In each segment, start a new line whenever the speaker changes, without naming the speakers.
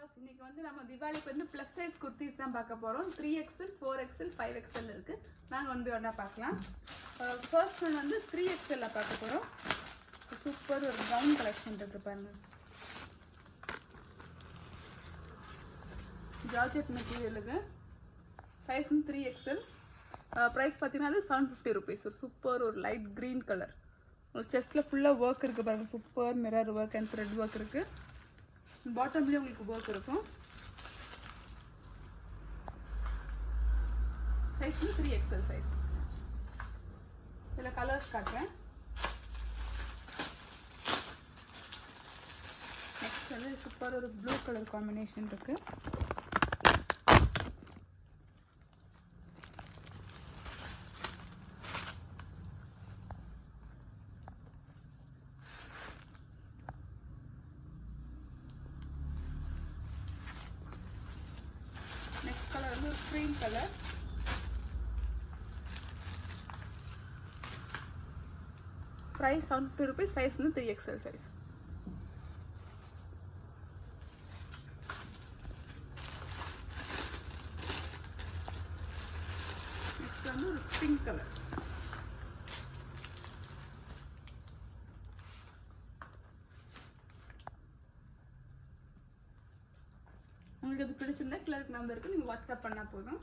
Viewers, இன்னைக்கு வந்து நம்ம தீபாவளிக்கு வந்து ப்ளஸ் சைஸ் குர்த்திஸ் தான் பார்க்க போகிறோம். 3XL, 4XL, 5XL இருக்குது. நாங்கள் வந்து ஒன்றா பார்க்கலாம். ஃபர்ஸ்ட் ஒன் வந்து 3XL பார்க்க போகிறோம். சூப்பர் ஒரு ப்ரௌன் கலெக்ஷன் இருக்குது பாருங்கள். Georgette மெட்டீரியலுக்கு size 3XL. ப்ரைஸ் பார்த்தீங்கன்னா அது 750 rupees. ஒரு சூப்பர் ஒரு லைட் க்ரீன் கலர். ஒரு செஸ்ட்டில் ஃபுல்லாக ஒர்க் இருக்குது பாருங்கள். Super mirror work and thread work இருக்குது. பாட்டம்லேயும் உங்களுக்கு ஒர்க் இருக்கும். Size 3XL size. இதில் கலர்ஸ் காட்டுறேன். நெக்ஸ்ட் வந்து சூப்பர் ஒரு ப்ளூ கலர் காம்பினேஷன் இருக்குது. நெக்ஸ்ட் கலர் வந்து ஒரு cream colour. Price 750 rupees. Size வந்து 3XL சைஸ். நெக்ஸ்ட் வந்து ஒரு பிங்க் கலர். உங்களுக்கு அது பிடிச்சிருந்தா கிளர்க் நம்பருக்கு நீங்கள் வாட்ஸ்அப் பண்ணால் போதும்.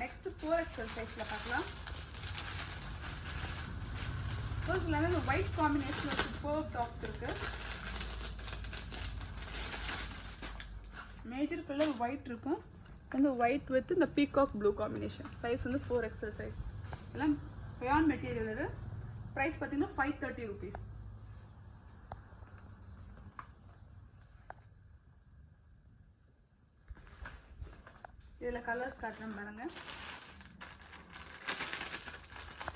நெக்ஸ்ட்டு 4XL சைஸில் பார்க்கலாம். ஃபர்ஸ்ட் எல்லாமே இந்த ஒயிட் காம்பினேஷன் ஒரு சூப்பர் டாப்ஸ் இருக்குது. மேஜர் கலர் ஒயிட் இருக்கும். இந்த ஒயிட் வித் இந்த பீகாக் ப்ளூ காம்பினேஷன். சைஸ் வந்து 4XL சைஸ். எல்லாம் ரயான் மெட்டீரியல். இது ப்ரைஸ் பார்த்தீங்கன்னா 530 rupees. இதில் கலர்ஸ் காட்டுறேன் பாருங்கள்.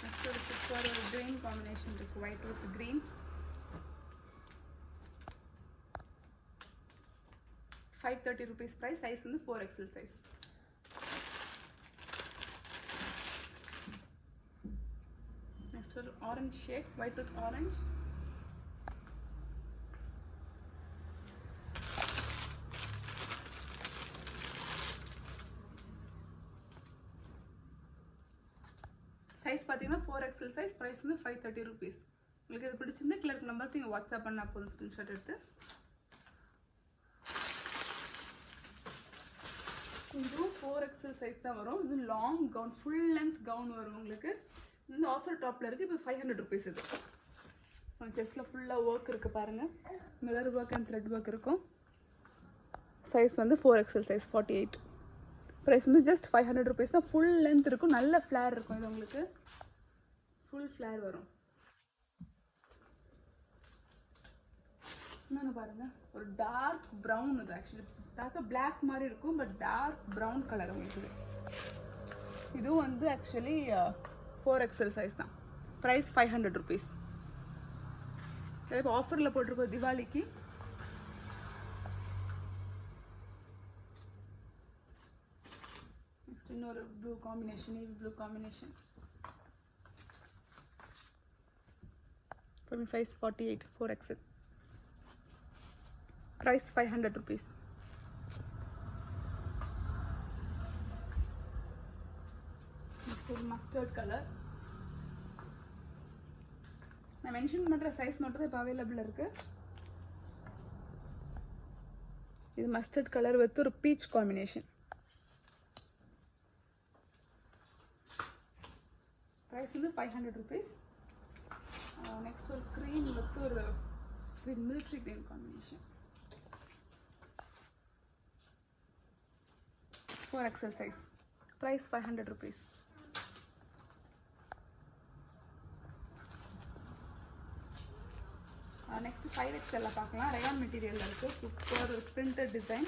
நெக்ஸ்ட் ஒரு சூப்பர் ஒரு க்ரீன் காம்பினேஷன் இருக்குது. White with green. 530 rupees price. Size வந்து 4XL சைஸ். நெக்ஸ்ட் ஒரு orange shade. White with orange. Size பார்த்தீங்கன்னா 4XL சைஸ். ப்ரைஸ் வந்து 530 rupees. உங்களுக்கு இது பிடிச்சிருந்தா கிளர்க் நம்பருக்கு நீங்கள் வாட்ஸ்அப் பண்ணால் போதும். ஸ்க்ரீன்ஷாட் எடுத்து. இதுவும் 4XL சைஸ் தான் வரும். இது long gown, full length gown வரும் உங்களுக்கு. இந்த ஆஃபர் டாப்பில் இருக்குது. இப்போ 500 rupees இது. செஸ்ட்டில் ஃபுல்லாக ஒர்க் இருக்குது பாருங்கள். Mirror work and thread work இருக்கும். சைஸ் வந்து 4XL சைஸ் 48. ப்ரைஸ் வந்து ஜஸ்ட் 500 rupees தான். ஃபுல் லென்த் இருக்கும். நல்ல ஃப்ளேர் இருக்கும். இது உங்களுக்கு ஃபுல் ஃப்ளேர் வரும். இன்னொன்று பாருங்கள். ஒரு டார்க் ப்ரௌன். இது ஆக்சுவலி டார்க்காக பிளாக் மாதிரி இருக்கும். பட் டார்க் ப்ரௌன் கலர் உங்களுக்கு. இதுவும் வந்து ஆக்சுவலி 4XL சைஸ் தான். Price 500 rupees. இப்போ ஆஃபரில் போட்டிருக்கோம் தீபாவளிக்கு. இன்னொரு blue combination, navy blue combination. Size 48, 4XL. Price 500 rupees. Mustard colour. நான் மென்ஷன் பண்ணுற சைஸ் மட்டும் தான் இப்போ அவைலபிள் இருக்கு. இது மஸ்டர்ட் கலர் வித் ஒரு பீச் காம்பினேஷன். ப்ரைஸ் வந்து 500 rupees. நெக்ஸ்ட் ஒரு க்ரீன் வித் ஒரு green military green combination. 4XL size. Price 500 rupees. Next 5XL பார்க்கலாம். ரயான் மெட்டீரியல் இருக்குது. சூப்பர் ஒரு பிரிண்டட் டிசைன்.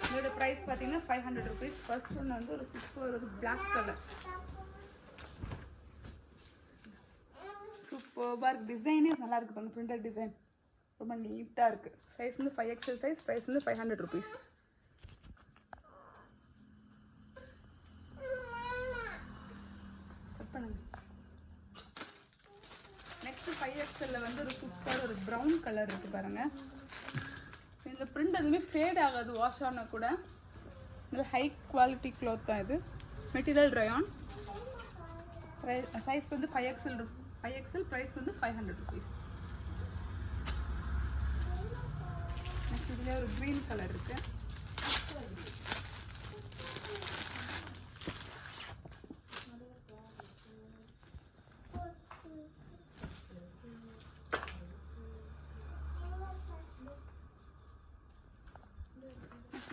இதோட ப்ரைஸ் பார்த்தீங்கன்னா 500 rupees. ஃபர்ஸ்ட் ஒன்று வந்து ஒரு சூப்பர் ஒரு பிளாக் கலர். சூப்பர்பாக இருக்குது. டிசைனே நல்லா இருக்குது பாருங்கள். பிரிண்டட் டிசைன் ரொம்ப நீட்டாக இருக்குது. சைஸ் வந்து 5XL சைஸ். ப்ரைஸ் வந்து 500 rupees. நெக்ஸ்ட் 5XL வந்து ஒரு சூப்பர் ஒரு ப்ரௌன் கலர் இருக்குது பாருங்கள். இந்த பிரிண்ட் எதுவுமே ஃபேட் ஆகாது வாஷ் ஆனால் கூட. நல்ல ஹை குவாலிட்டி க்ளாத் தான் இது. Material rayon. சைஸ் வந்து 5XL, ப்ரைஸ் வந்து 500 rupees. நெக்ஸ்ட் இதில் ஒரு க்ரீன் கலர் இருக்கு.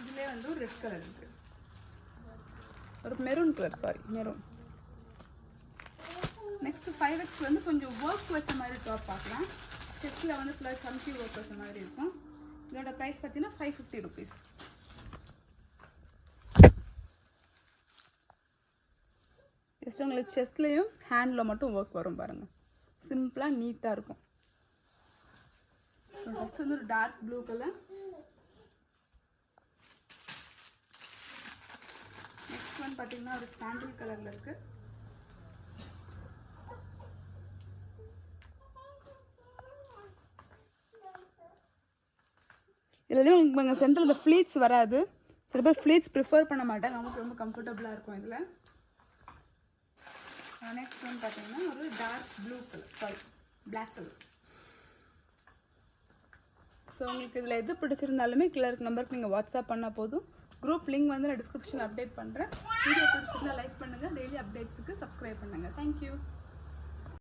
இதுலேயே வந்து ஒரு ரெட் கலர் இருக்கு, ஒரு maroon colour, sorry maroon. Next 5X வந்து கொஞ்சம் ஒர்க் வச்ச மாதிரி டாப் பார்க்கலாம். செஸ்டில் வந்து ஃபுல்லாக சம்கி ஒர்க் வச்ச மாதிரி இருக்கும். இதோட ப்ரைஸ் பார்த்தீங்கன்னா 550 rupees. ஜஸ்ட் உங்களுக்கு செஸ்ட்லேயும் ஹேண்டில் மட்டும் ஒர்க் வரும் பாருங்கள். சிம்பிளாக நீட்டாக இருக்கும். ஃபஸ்ட் வந்து ஒரு dark blue colour. Next one பார்த்தீங்கன்னா ஒரு சாண்டில் கலரில் இருக்குது. இதில் உங்களுக்கு சென்டரில் இந்த ஃப்ளீட்ஸ் வராது. சில பேர் ஃப்ளீட்ஸ் ப்ரிஃபர் பண்ண மாட்டாங்க, நமக்கு ரொம்ப கம்ஃபர்டபுளாக இருக்கும் இதில். நெக்ஸ்ட் ஒன் பார்த்தீங்கன்னா ஒரு dark blue colour, sorry black colour. So உங்களுக்கு இதில் எது பிடிச்சிருந்தாலுமே கீழே இருக்க நம்பருக்கு நீங்கள் வாட்ஸ்அப் பண்ணால் போதும். குரூப் லிங்க் வந்து நான் டிஸ்கிரிப்ஷனில் அப்டேட் பண்ணுறேன். வீடியோ பிடிச்சிருந்தா லைக் பண்ணுங்கள். டெய்லி அப்டேட்ஸுக்கு சப்ஸ்கிரைப் பண்ணுங்கள். தேங்க்யூ.